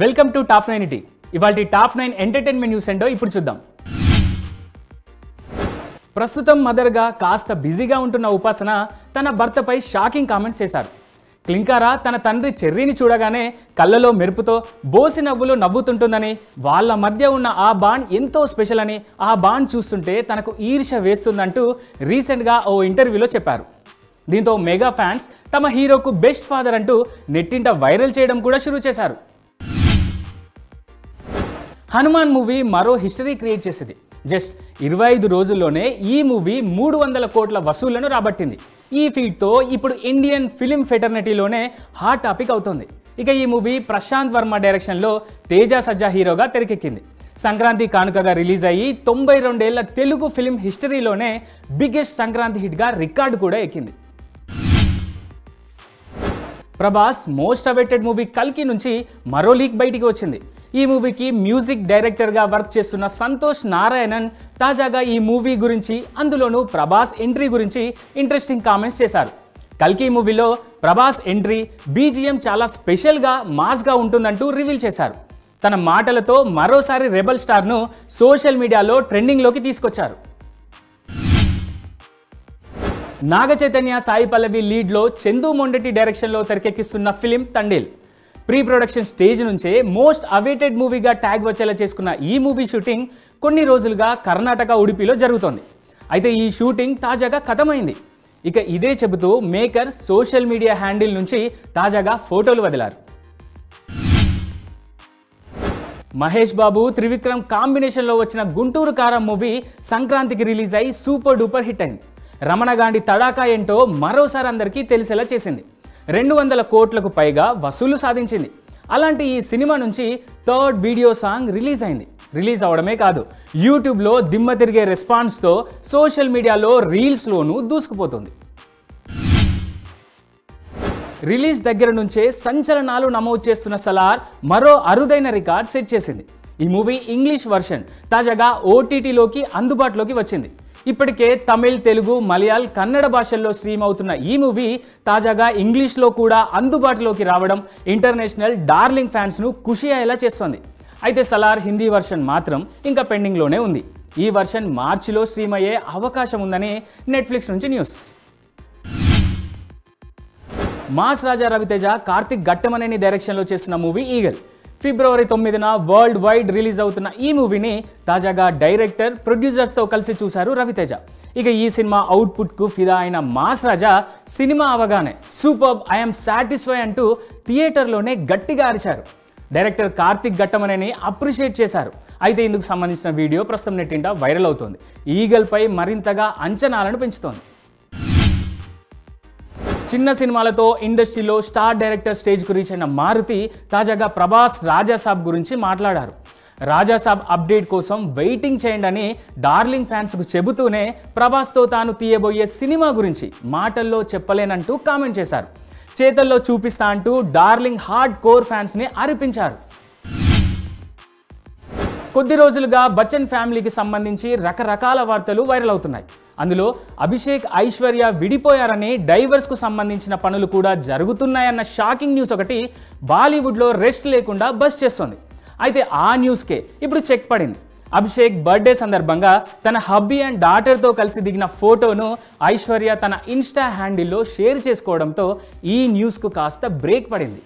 Welcome to top 9 ఇవాల్టి top 9 entertainment news ఏంటో ఇప్పుడు చూద్దాం. ప్రస్తుతం మదర్గా కాస్త బిజీగా ఉంటున్న ఉపాసన తన భర్తపై షాకింగ్ కామెంట్స్ చేశారు. క్లింకారా తన తండ్రి చెర్రీని చూడగానే కళ్ళలో మెరుపుతో బోసి నవ్వులు నవ్వుతుంటుందని, వాళ్ళ మధ్య ఉన్న ఆ బాండ్ ఎంతో స్పెషల్ అని, ఆ బాండ్ చూస్తుంటే తనకు ఈర్ష్య వేస్తుందంటూ రీసెంట్గా ఓ ఇంటర్వ్యూలో చెప్పారు. దీంతో మెగా ఫ్యాన్స్ తమ హీరోకు బెస్ట్ ఫాదర్ అంటూ నెట్టింట వైరల్ చేయడం కూడా షురూ చేశారు. హనుమాన్ మూవీ మరో హిస్టరీ క్రియేట్ చేసింది. జస్ట్ 25 రోజుల్లోనే ఈ మూవీ 300 కోట్ల వసూళ్లను రాబట్టింది. ఈ ఫీట్తో ఇప్పుడు ఇండియన్ ఫిలిం ఫెటర్నిటీలోనే హాట్ టాపిక్ అవుతుంది. ఇక ఈ మూవీ ప్రశాంత్ వర్మ డైరెక్షన్లో తేజ సజ్జా హీరోగా తెరకెక్కింది. సంక్రాంతి కానుకగా రిలీజ్ అయ్యి 92 ఏళ్ల తెలుగు ఫిలిం హిస్టరీలోనే బిగ్గెస్ట్ సంక్రాంతి హిట్గా రికార్డు కూడా ఎక్కింది. ప్రభాస్ మోస్ట్ అవైటెడ్ మూవీ కల్కి నుంచి మరో లీక్ బయటికి వచ్చింది. ఈ మూవీకి మ్యూజిక్ డైరెక్టర్గా వర్క్ చేస్తున్న సంతోష్ నారాయణన్ తాజాగా ఈ మూవీ గురించి, అందులోనూ ప్రభాస్ ఎంట్రీ గురించి ఇంట్రెస్టింగ్ కామెంట్స్ చేశారు. కల్కి మూవీలో ప్రభాస్ ఎంట్రీ, బీజిఎం చాలా స్పెషల్గా మాస్గా ఉంటుందంటూ రివీల్ చేశారు. తన మాటలతో మరోసారి రెబల్ స్టార్ను సోషల్ మీడియాలో ట్రెండింగ్లోకి తీసుకొచ్చారు. నాగ చైతన్య, సాయి పల్లవి లీడ్లో చందు మొండెటి డైరెక్షన్లో తెరకెక్కిస్తున్న film Thandel pre production stage నుంచే మోస్ట్ అవైటెడ్ మూవీగా ట్యాగ్ వచ్చేలా చేసుకున్న ఈ మూవీ షూటింగ్ కొన్ని రోజులుగా కర్ణాటక ఉడిపిలో జరుగుతోంది. అయితే ఈ షూటింగ్ తాజాగా ఖతమైంది. ఇక ఇదే చెబుతూ మేకర్ సోషల్ మీడియా హ్యాండిల్ నుంచి తాజాగా ఫోటోలు వదిలారు. మహేష్ బాబు, త్రివిక్రమ్ కాంబినేషన్లో వచ్చిన గుంటూరు కారం మూవీ సంక్రాంతికి రిలీజ్ అయి సూపర్ డూపర్ హిట్ అయింది. రమణ గాంధీ తడాకా ఏంటో మరోసారి అందరికీ తెలిసేలా చేసింది. 200 కోట్లకు పైగా వసూలు సాధించింది. అలాంటి ఈ సినిమా నుంచి థర్డ్ వీడియో సాంగ్ రిలీజ్ అయింది. రిలీజ్ అవడమే కాదు, యూట్యూబ్లో దిమ్మ తిరిగే రెస్పాన్స్తో సోషల్ మీడియాలో రీల్స్లోనూ దూసుకుపోతుంది. రిలీజ్ దగ్గర నుంచే సంచలనాలు నమోదు చేస్తున్న సలార్ మరో అరుదైన రికార్డ్ సెట్ చేసింది. ఈ మూవీ ఇంగ్లీష్ వర్షన్ తాజాగా ఓటీటీలోకి అందుబాటులోకి వచ్చింది. ఇప్పటికే తమిళ్, తెలుగు, మలయాళం, కన్నడ భాషల్లో స్ట్రీమ్ అవుతున్న ఈ మూవీ తాజాగా ఇంగ్లీష్లో కూడా అందుబాటులోకి రావడం ఇంటర్నేషనల్ డార్లింగ్ ఫ్యాన్స్ను ఖుషి అయ్యేలా చేస్తోంది. అయితే సలార్ హిందీ వర్షన్ మాత్రం ఇంకా పెండింగ్లోనే ఉంది. ఈ వర్షన్ మార్చిలో స్ట్రీమ్ అయ్యే అవకాశం ఉందని నెట్ఫ్లిక్స్ నుంచి న్యూస్. మాస్ రాజా రవితేజ, కార్తిక్ ఘట్టమనేని డైరెక్షన్లో చేస్తున్న మూవీ ఈగల్ ఫిబ్రవరి 9న వరల్డ్ వైడ్ రిలీజ్ అవుతున్న ఈ మూవీని తాజాగా డైరెక్టర్, ప్రొడ్యూసర్స్తో కలిసి చూశారు రవితేజ. ఇక ఈ సినిమా అవుట్పుట్కు ఫిదా అయిన మాస్ రాజా సినిమా అవగానే సూపర్బ్, ఐఎమ్ సాటిస్ఫై అంటూ థియేటర్లోనే గట్టిగా అరిచారు. డైరెక్టర్ కార్తిక్ ఘట్టమనేని అప్రిషియేట్ చేశారు. అయితే ఇందుకు సంబంధించిన వీడియో ప్రస్తుతం నెట్టింట వైరల్ అవుతోంది. ఈగల్పై మరింతగా అంచనాలను పెంచుతోంది. చిన్న సినిమాలతో ఇండస్ట్రీలో స్టార్ డైరెక్టర్ స్టేజ్కు రీచ్ అయిన మారుతి తాజాగా ప్రభాస్ రాజాసాబ్ గురించి మాట్లాడారు. రాజాసాబ్ అప్డేట్ కోసం వెయిటింగ్ చేయండి అని డార్లింగ్ ఫ్యాన్స్కు చెబుతూనే ప్రభాస్తో తాను తీయబోయే సినిమా గురించి మాటల్లో చెప్పలేనంటూ కామెంట్ చేశారు. చేతల్లో చూపిస్తా అంటూ డార్లింగ్ హార్డ్ కోర్ ఫ్యాన్స్ని అరిపించారు. కొద్ది రోజులుగా బచ్చన్ ఫ్యామిలీకి సంబంధించి రకరకాల వార్తలు వైరల్ అవుతున్నాయి. అందులో అభిషేక్, ఐశ్వర్య విడిపోయారని, డైవర్స్కు సంబంధించిన పనులు కూడా జరుగుతున్నాయన్న షాకింగ్ న్యూస్ ఒకటి బాలీవుడ్లో రెస్ట్ లేకుండా బస్ చేస్తోంది. అయితే ఆ న్యూస్కే ఇప్పుడు చెక్ పడింది. అభిషేక్ బర్త్డే సందర్భంగా తన హబ్బీ అండ్ డాటర్తో కలిసి దిగిన ఫోటోను ఐశ్వర్య తన ఇన్స్టా హ్యాండిల్లో షేర్ చేసుకోవడంతో ఈ న్యూస్కు కాస్త బ్రేక్ పడింది.